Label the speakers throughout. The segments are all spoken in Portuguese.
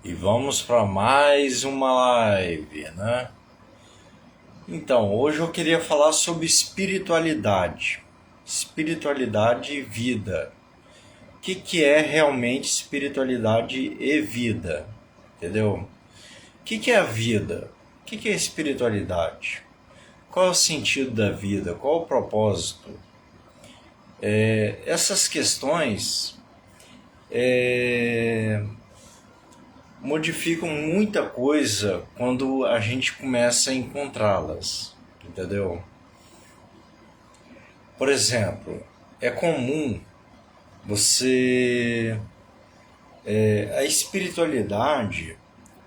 Speaker 1: E vamos para mais uma live, né? Então, hoje eu queria falar sobre espiritualidade. Espiritualidade e vida. O que é realmente espiritualidade e vida? Entendeu? O que é a vida? O que é espiritualidade? Qual é o sentido da vida? Qual é o propósito? Essas questões modificam muita coisa quando a gente começa a encontrá-las, entendeu? Por exemplo, é comum você. A espiritualidade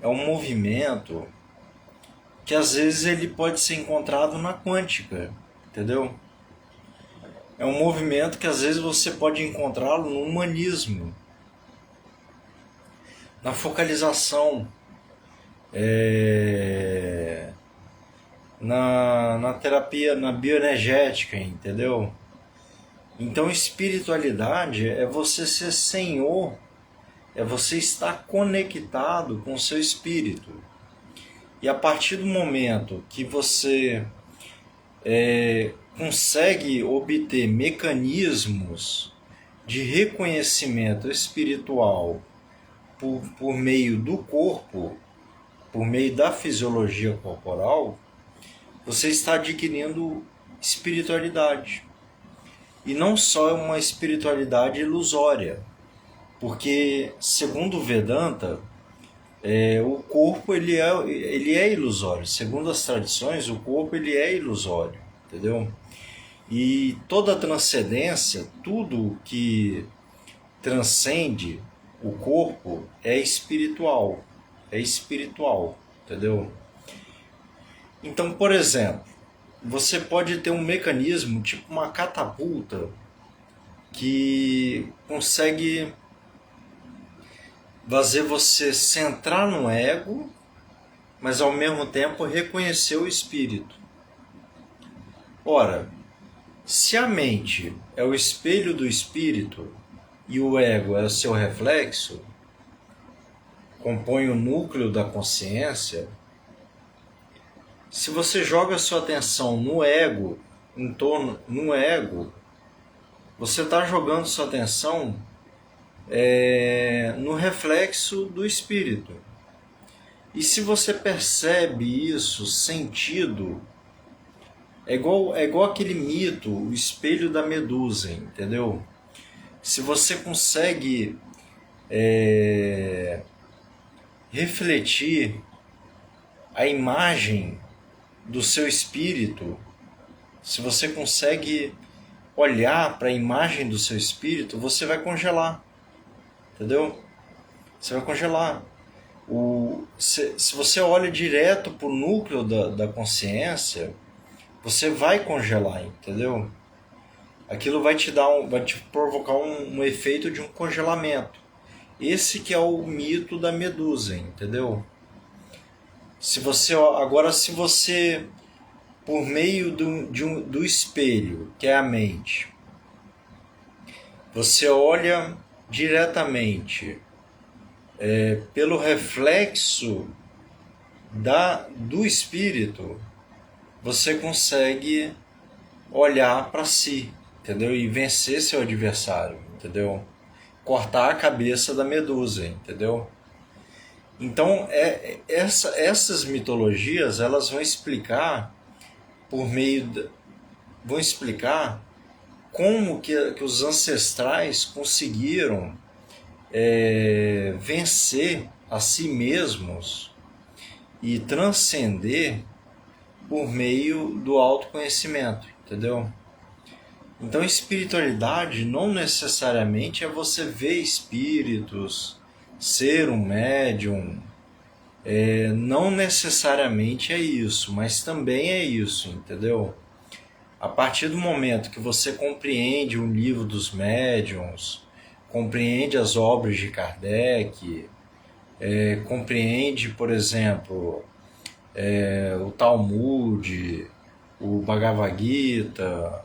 Speaker 1: é um movimento que às vezes ele pode ser encontrado na quântica, entendeu? É um movimento que às vezes você pode encontrá-lo no humanismo, na focalização, na terapia, na bioenergética, entendeu? Então, espiritualidade é você ser senhor, é você estar conectado com o seu espírito. E a partir do momento que você consegue obter mecanismos de reconhecimento espiritual por meio do corpo, por meio da fisiologia corporal, você está adquirindo espiritualidade. E não só uma espiritualidade ilusória, porque, segundo o Vedanta, o corpo ele é ilusório. Segundo as tradições, o corpo ele é ilusório, entendeu? E toda transcendência, tudo que transcende o corpo é espiritual, entendeu? Então, por exemplo, você pode ter um mecanismo tipo uma catapulta que consegue fazer você centrar no ego, mas ao mesmo tempo reconhecer o espírito. Ora, se a mente é o espelho do espírito e o ego é o seu reflexo, compõe o núcleo da consciência, se você joga sua atenção no ego, em torno no ego, você está jogando sua atenção no reflexo do espírito. E se você percebe isso sentido, é igual aquele mito, o espelho da Medusa, entendeu? Se você consegue refletir a imagem do seu espírito, se você consegue olhar para a imagem do seu espírito, você vai congelar, entendeu? Você vai congelar. Se você olha direto para o núcleo da consciência, você vai congelar, entendeu? Aquilo vai te provocar um efeito de um congelamento. Esse que é o mito da Medusa, entendeu? Se você por meio do espelho, que é a mente, você olha diretamente pelo reflexo do espírito, você consegue olhar para si, entendeu? E vencer seu adversário, entendeu? Cortar a cabeça da Medusa, entendeu? Então, essas mitologias, elas vão explicar vão explicar como que os ancestrais conseguiram vencer a si mesmos e transcender por meio do autoconhecimento, entendeu? Então, espiritualidade não necessariamente é você ver espíritos, ser um médium. Não necessariamente é isso, mas também é isso, entendeu? A partir do momento que você compreende o livro dos médiuns, compreende as obras de Kardec, compreende, por exemplo, o Talmud, o Bhagavad Gita,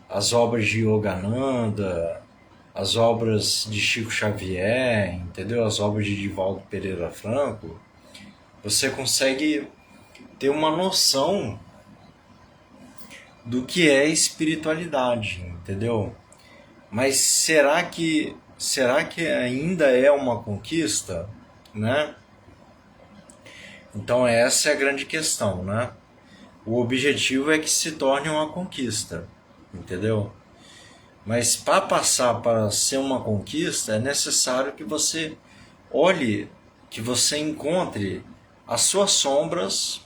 Speaker 1: as obras de Yogananda, as obras de Chico Xavier, entendeu? As obras de Divaldo Pereira Franco, você consegue ter uma noção do que é espiritualidade, entendeu? Mas será que ainda é uma conquista, né? Então essa é a grande questão, né? O objetivo é que se torne uma conquista, entendeu? Mas para passar para ser uma conquista é necessário que você olhe, que você encontre as suas sombras,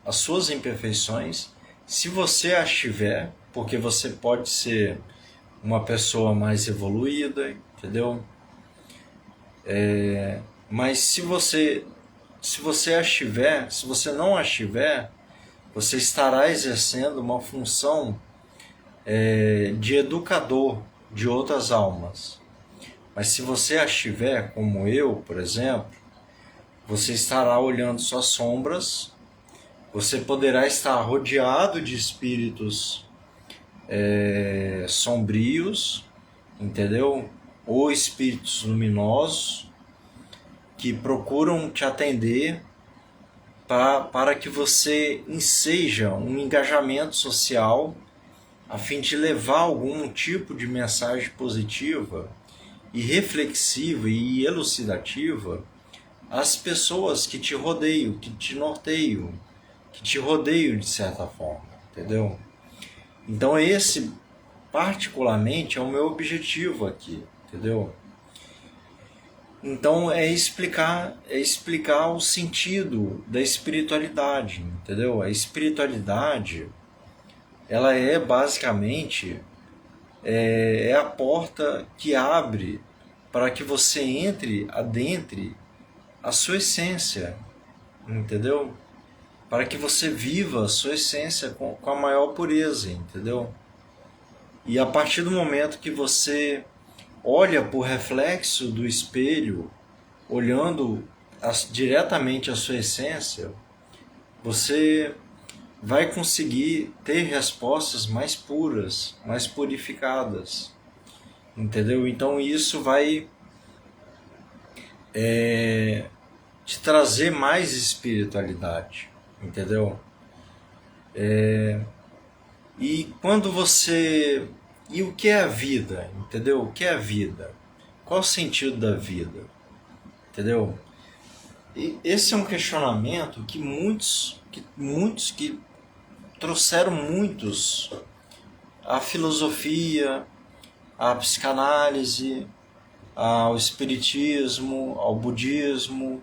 Speaker 1: as suas imperfeições, se você as tiver, porque você pode ser uma pessoa mais evoluída, entendeu? Mas se você as tiver, se você não as tiver, você estará exercendo uma função de educador de outras almas. Mas se você as tiver, como eu, por exemplo, você estará olhando suas sombras, você poderá estar rodeado de espíritos sombrios, entendeu? Ou espíritos luminosos que procuram te atender para que você enseja um engajamento social a fim de levar algum tipo de mensagem positiva e reflexiva e elucidativa às pessoas que te rodeiam, que te norteiam, que te rodeiam de certa forma, entendeu? Então esse particularmente é o meu objetivo aqui, entendeu? Então é explicar o sentido da espiritualidade, entendeu? A espiritualidade, ela é basicamente é a porta que abre para que você adentre a sua essência, entendeu? Para que você viva a sua essência com a maior pureza, entendeu? E a partir do momento que você olha para o reflexo do espelho, olhando diretamente a sua essência, você vai conseguir ter respostas mais puras, mais purificadas, entendeu? Então isso vai te trazer mais espiritualidade, entendeu? E quando você... E o que é a vida, entendeu? O que é a vida? Qual o sentido da vida, entendeu? E esse é um questionamento que muitos que trouxeram muitos à filosofia, à psicanálise, ao espiritismo, ao budismo.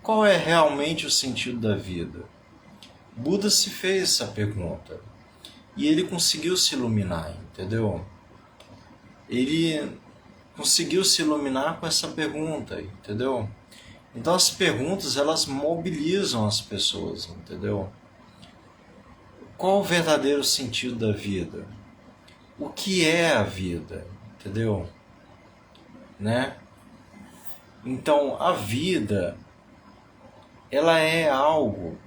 Speaker 1: Qual é realmente o sentido da vida? Buda se fez essa pergunta e ele conseguiu se iluminar, entendeu? Ele conseguiu se iluminar com essa pergunta, entendeu? Então as perguntas, elas mobilizam as pessoas, entendeu? Qual o verdadeiro sentido da vida? O que é a vida, entendeu? Né? Então a vida, ela é algo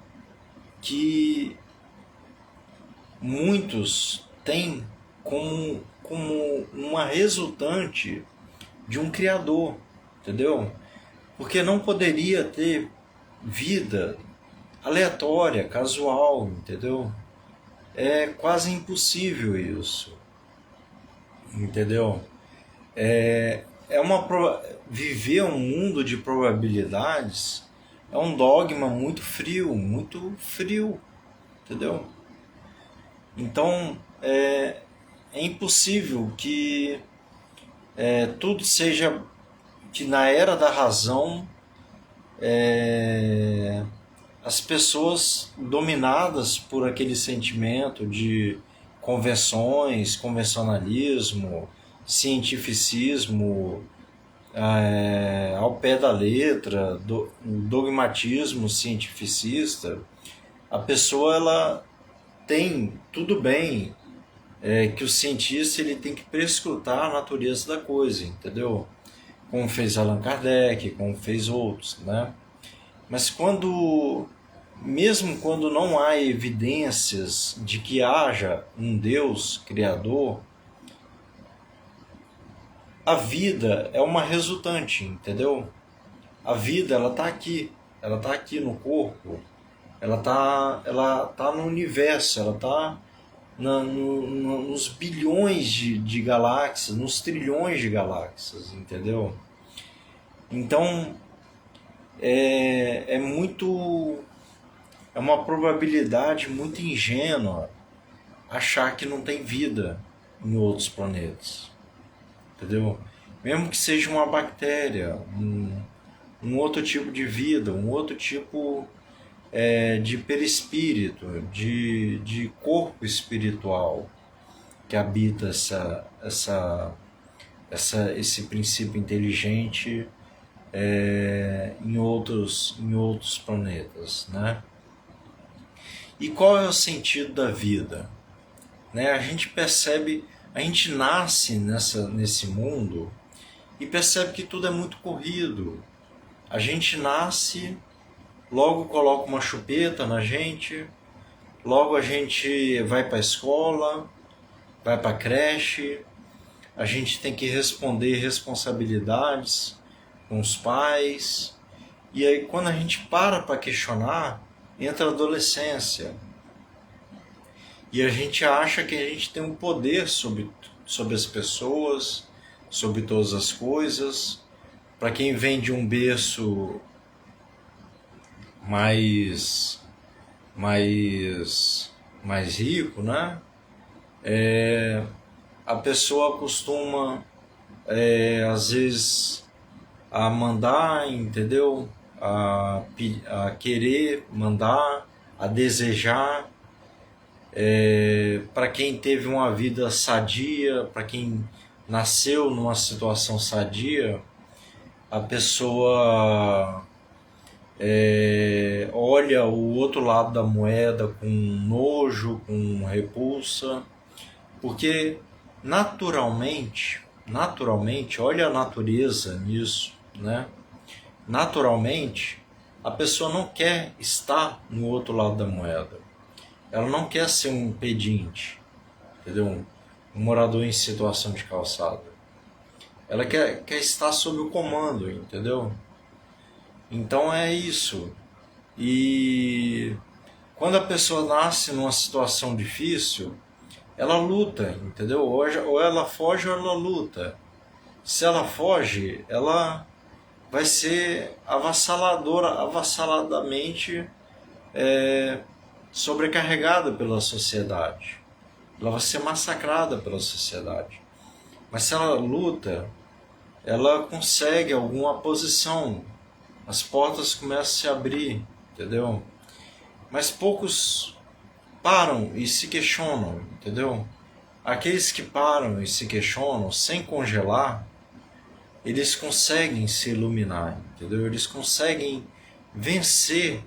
Speaker 1: que muitos têm como uma resultante de um criador, entendeu? Porque não poderia ter vida aleatória, casual, entendeu? É quase impossível isso, entendeu? Viver um mundo de probabilidades é um dogma muito frio, entendeu? Então é impossível que tudo seja, que na era da razão as pessoas dominadas por aquele sentimento de convenções, convencionalismo, cientificismo ao pé da letra, dogmatismo cientificista, a pessoa ela tem, tudo bem, que o cientista ele tem que prescrutar a natureza da coisa, entendeu? Como fez Allan Kardec, como fez outros, né? Mas mesmo quando não há evidências de que haja um Deus criador, a vida é uma resultante, entendeu? A vida, ela tá aqui no corpo, ela tá no universo, ela tá nos bilhões de galáxias, nos trilhões de galáxias, entendeu? Então, é muito, é uma probabilidade muito ingênua achar que não tem vida em outros planetas, entendeu? Mesmo que seja uma bactéria, um outro tipo de vida, um outro tipo de perispírito, de corpo espiritual que habita esse princípio inteligente em outros planetas, né? E qual é o sentido da vida? Né? A gente percebe, a gente nasce nesse mundo e percebe que tudo é muito corrido. A gente nasce, logo coloca uma chupeta na gente, logo a gente vai para a escola, vai para a creche, a gente tem que responder responsabilidades com os pais. E aí quando a gente para questionar, entra a adolescência. E a gente acha que a gente tem um poder sobre as pessoas, sobre todas as coisas. Para quem vem de um berço mais mais rico, né? A pessoa costuma às vezes a mandar, entendeu? A querer mandar, a desejar. Para quem teve uma vida sadia, para quem nasceu numa situação sadia, a pessoa olha o outro lado da moeda com nojo, com repulsa, porque naturalmente, olha a natureza nisso, né? Naturalmente, a pessoa não quer estar no outro lado da moeda. Ela não quer ser um pedinte, entendeu? Um morador em situação de calçada. Ela quer estar sob o comando, entendeu? Então é isso. E quando a pessoa nasce numa situação difícil, ela luta, entendeu? Ou ela foge ou ela luta. Se ela foge, ela vai ser avassaladamente sobrecarregada pela sociedade. Ela vai ser massacrada pela sociedade. Mas se ela luta, ela consegue alguma posição. As portas começam a se abrir, entendeu? Mas poucos param e se questionam, entendeu? Aqueles que param e se questionam sem congelar, eles conseguem se iluminar, entendeu? Eles conseguem vencer.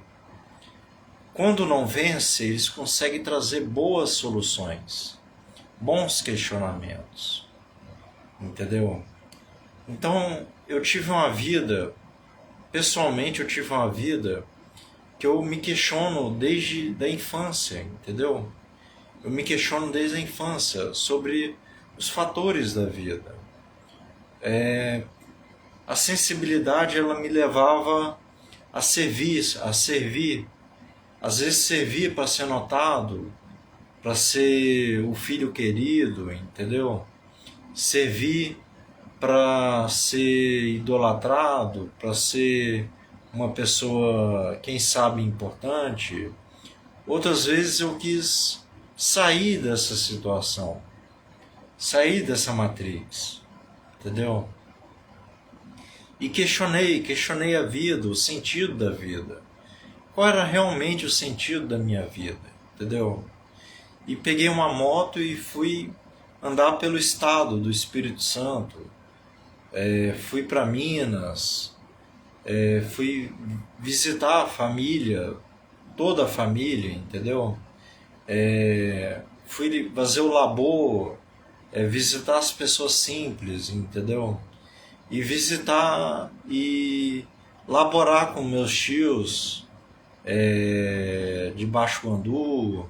Speaker 1: Quando não vence, eles conseguem trazer boas soluções, bons questionamentos, entendeu? Então, eu tive uma vida, pessoalmente eu tive uma vida que eu me questiono desde a infância, entendeu? Eu me questiono desde a infância sobre os fatores da vida. A sensibilidade, ela me levava a servir. Às vezes servir para ser notado, para ser o filho querido, entendeu? Servir para ser idolatrado, para ser uma pessoa, quem sabe, importante. Outras vezes eu quis sair dessa situação, sair dessa matrix, entendeu? E questionei a vida, o sentido da vida. Qual era realmente o sentido da minha vida, entendeu? E peguei uma moto e fui andar pelo estado do Espírito Santo. Fui para Minas, fui visitar a família, toda a família, entendeu? Fui fazer o labor, visitar as pessoas simples, entendeu? E visitar e laborar com meus tios de Baixo Guandu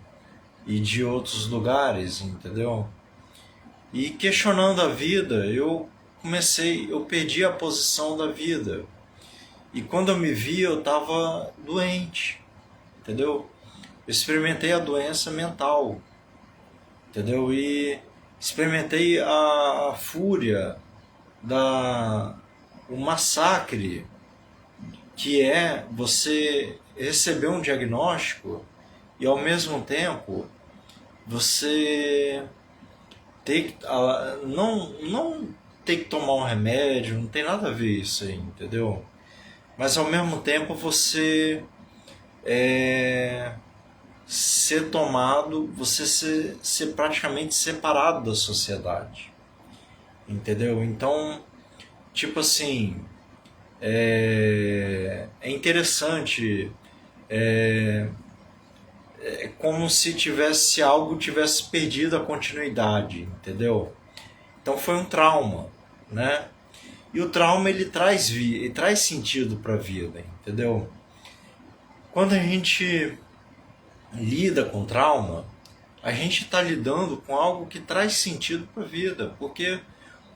Speaker 1: e de outros lugares, entendeu? E questionando a vida, eu eu perdi a posição da vida. E quando eu me vi, eu estava doente, entendeu? Eu experimentei a doença mental, entendeu? E experimentei a fúria, o massacre que é você receber um diagnóstico e ao mesmo tempo você não ter que tomar um remédio, não tem nada a ver isso aí, entendeu? Mas ao mesmo tempo você ser tomado, você ser praticamente separado da sociedade, entendeu? Então, tipo assim, é interessante, é como se algo tivesse perdido a continuidade, entendeu? Então foi um trauma, né? E o trauma ele traz sentido para a vida, entendeu? Quando a gente lida com trauma, a gente está lidando com algo que traz sentido para a vida, porque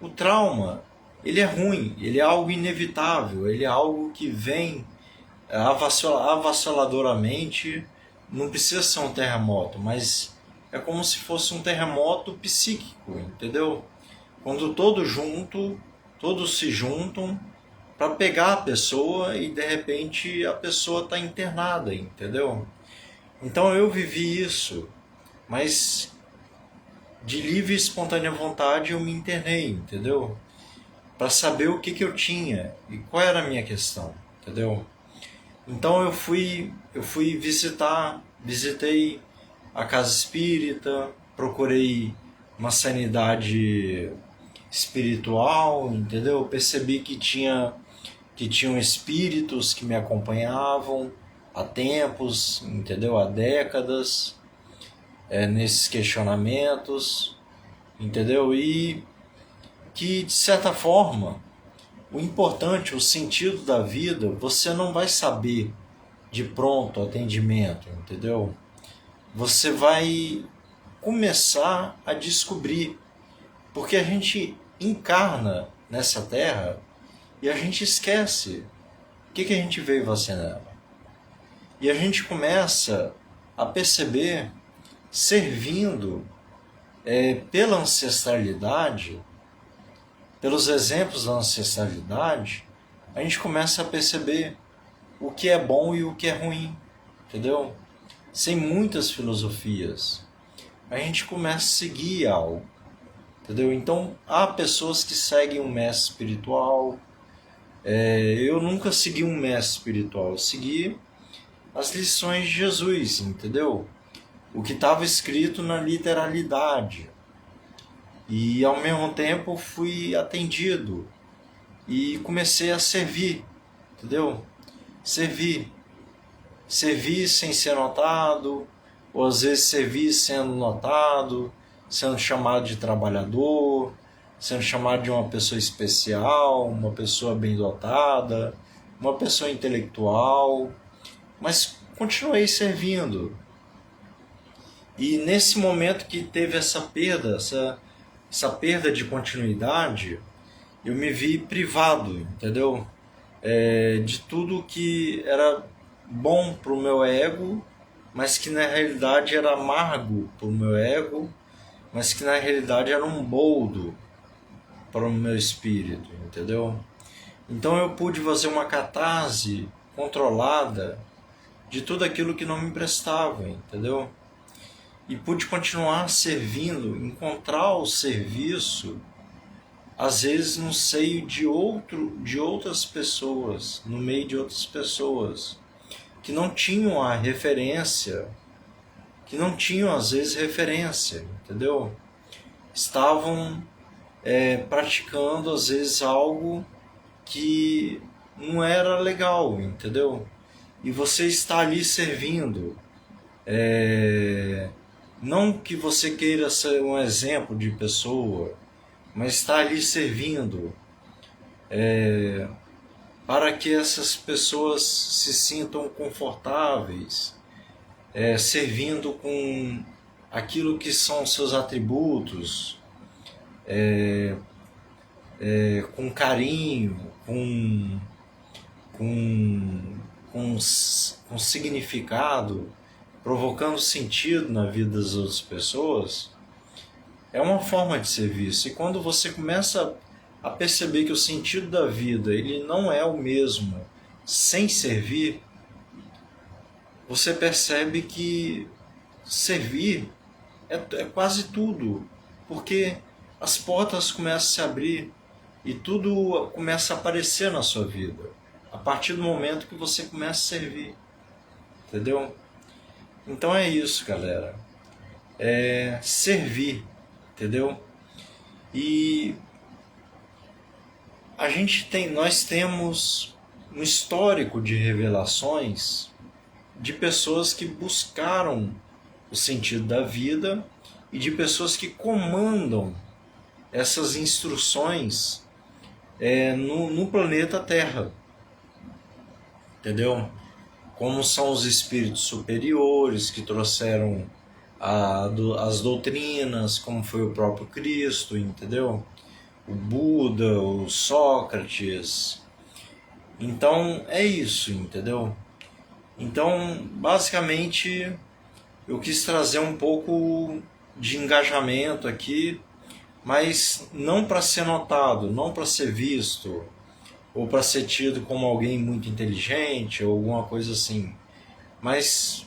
Speaker 1: o trauma ele é ruim, ele é algo inevitável, ele é algo que vem avassaladoramente. Não precisa ser um terremoto, mas é como se fosse um terremoto psíquico, entendeu? Quando todos se juntam para pegar a pessoa e de repente a pessoa está internada, entendeu? Então eu vivi isso, mas de livre e espontânea vontade eu me internei, entendeu? Para saber o que eu tinha e qual era a minha questão, entendeu? Então eu fui visitei a casa espírita, procurei uma sanidade espiritual, entendeu? Percebi que tinham espíritos que me acompanhavam há tempos, entendeu? Há décadas, nesses questionamentos, entendeu? E que de certa forma o importante, o sentido da vida, você não vai saber de pronto atendimento, entendeu? Você vai começar a descobrir, porque a gente encarna nessa terra e a gente esquece o que a gente veio fazer nela. E a gente começa a perceber, servindo pela ancestralidade, pelos exemplos da ancestralidade, a gente começa a perceber o que é bom e o que é ruim, entendeu? Sem muitas filosofias. A gente começa a seguir algo, entendeu? Então, há pessoas que seguem um mestre espiritual. Eu nunca segui um mestre espiritual, eu segui as lições de Jesus, entendeu? O que estava escrito na literalidade. E ao mesmo tempo fui atendido e comecei a servir, entendeu? Servir. Servir sem ser notado, ou às vezes servir sendo notado, sendo chamado de trabalhador, sendo chamado de uma pessoa especial, uma pessoa bem dotada, uma pessoa intelectual, mas continuei servindo. E nesse momento que teve essa perda de continuidade, eu me vi privado, entendeu? De tudo que era bom para o meu ego, mas que na realidade era amargo para o meu ego, mas que na realidade era um boldo para o meu espírito, entendeu? Então eu pude fazer uma catarse controlada de tudo aquilo que não me prestava, entendeu? E pude continuar servindo, encontrar o serviço, às vezes no seio de outras pessoas, no meio de outras pessoas, que não tinham a referência, que não tinham às vezes referência, entendeu? Estavam praticando às vezes algo que não era legal, entendeu? E você está ali servindo. Não que você queira ser um exemplo de pessoa, mas está ali servindo para que essas pessoas se sintam confortáveis, servindo com aquilo que são seus atributos, com carinho, com, com significado, provocando sentido na vida das outras pessoas, é uma forma de serviço. E quando você começa a perceber que o sentido da vida ele não é o mesmo sem servir, você percebe que servir é quase tudo, porque as portas começam a se abrir e tudo começa a aparecer na sua vida a partir do momento que você começa a servir, entendeu? Então é isso, galera. É servir, entendeu? E nós temos um histórico de revelações de pessoas que buscaram o sentido da vida e de pessoas que comandam essas instruções no planeta Terra, entendeu? Como são os espíritos superiores que trouxeram as doutrinas, como foi o próprio Cristo, entendeu? O Buda, o Sócrates. Então é isso, entendeu? Então, basicamente, eu quis trazer um pouco de engajamento aqui, mas não para ser notado, não para ser visto, ou para ser tido como alguém muito inteligente, ou alguma coisa assim, mas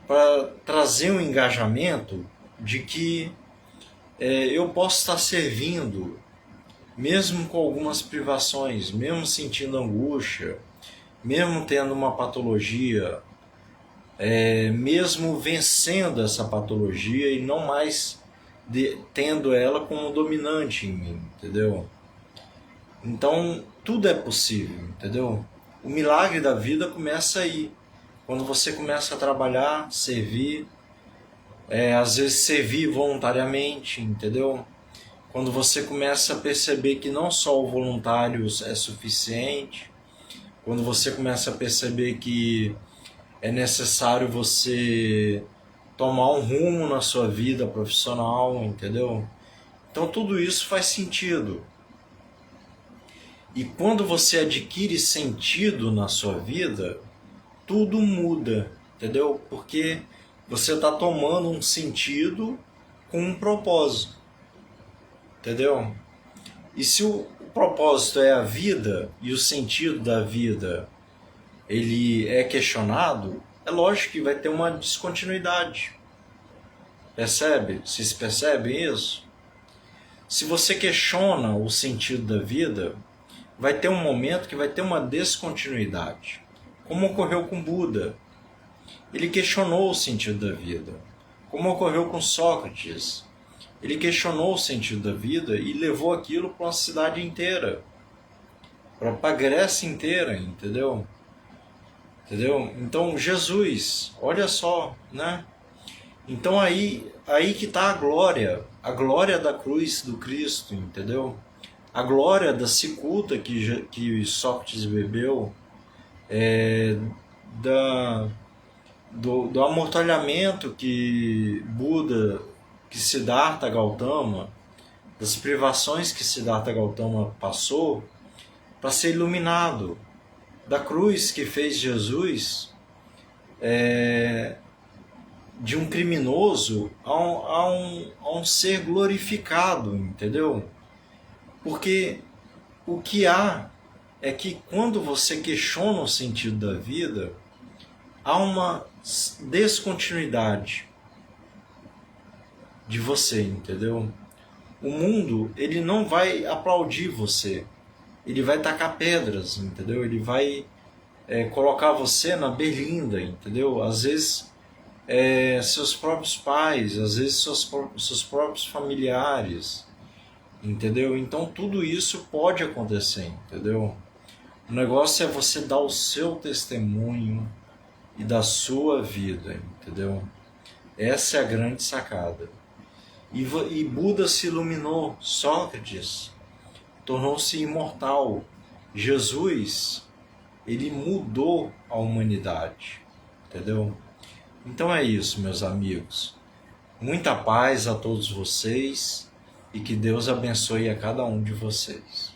Speaker 1: para trazer um engajamento de que eu posso estar servindo, mesmo com algumas privações, mesmo sentindo angústia, mesmo tendo uma patologia, mesmo vencendo essa patologia e não mais tendo ela como dominante em mim, entendeu? Então, tudo é possível, entendeu? O milagre da vida começa aí, quando você começa a trabalhar, servir, às vezes servir voluntariamente, entendeu? Quando você começa a perceber que não só o voluntário é suficiente, quando você começa a perceber que é necessário você tomar um rumo na sua vida profissional, entendeu? Então tudo isso faz sentido. E quando você adquire sentido na sua vida, tudo muda, entendeu? Porque você está tomando um sentido com um propósito, entendeu? E se o propósito é a vida e o sentido da vida ele é questionado, é lógico que vai ter uma descontinuidade. Percebe? Vocês percebem isso? Se você questiona o sentido da vida, vai ter um momento que vai ter uma descontinuidade. Como ocorreu com Buda. Ele questionou o sentido da vida. Como ocorreu com Sócrates. Ele questionou o sentido da vida e levou aquilo para uma cidade inteira. Para a Grécia inteira, entendeu? Entendeu? Então, Jesus, olha só, né? Então aí que está a glória da cruz do Cristo, entendeu? A glória da cicuta que Sócrates bebeu, do amortalhamento que Buda, que Siddhartha Gautama, das privações que Siddhartha Gautama passou para ser iluminado, da cruz que fez Jesus de um criminoso a um ser glorificado, entendeu? Porque o que há é que quando você questiona o sentido da vida, há uma descontinuidade de você, entendeu? O mundo, ele não vai aplaudir você, ele vai tacar pedras, entendeu? Ele vai colocar você na berlinda, entendeu? Às vezes seus próprios pais, às vezes seus próprios familiares, entendeu? Então tudo isso pode acontecer, entendeu? O negócio é você dar o seu testemunho e da sua vida, entendeu? Essa é a grande sacada. E Buda se iluminou, Sócrates tornou-se imortal, Jesus, ele mudou a humanidade, entendeu? Então é isso, meus amigos. Muita paz a todos vocês e que Deus abençoe a cada um de vocês.